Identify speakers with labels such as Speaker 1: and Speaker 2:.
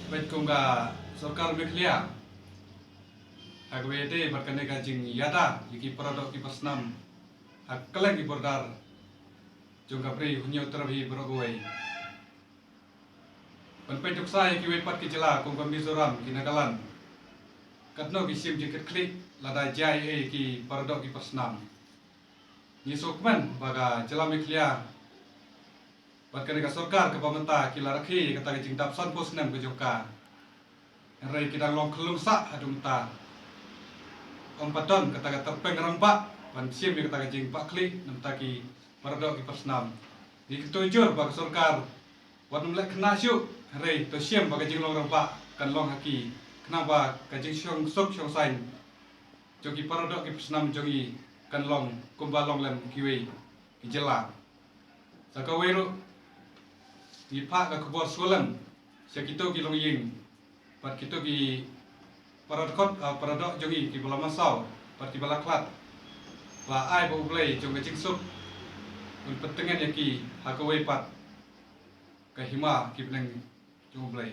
Speaker 1: Bet kunga Sorkar Meklia agwede berkene kajing yada yiki produk ki pasnam hakkaleng ki bordar jongka pri hunyo terbi berogoi penpai tuksa yiki wepat ki jela kungka Mizoram ki Nagaland katno ki sim jiket klik lada jai ki produk ki pasnam ni sokman baga jela Meklia berkene ka Sorkar ke pamenta ki larakhi kata ki jing dapsan posnam ke joka rai kidang long kelum sak adumta om paton kata kata pengrempak pan sim kata jing pak klik namta ki paradok ki pasnam di ketujur bag Sorkar wan mlek kena syuk rai to sim bag jing long rempak kan long haki kenapa ka jing syong sok syong sain jogi paradok ki pasnam jogi kan long kumba long lem kiwi ki jela sakaweru di pak ka kebor sulam sakito ki long ying pat kito ki paradok jogi ki bola masau pat ki bala klat wa ai bo blai jong ka jingsuk un petengan yaki hakawe pat ka hima ki beneng jong blai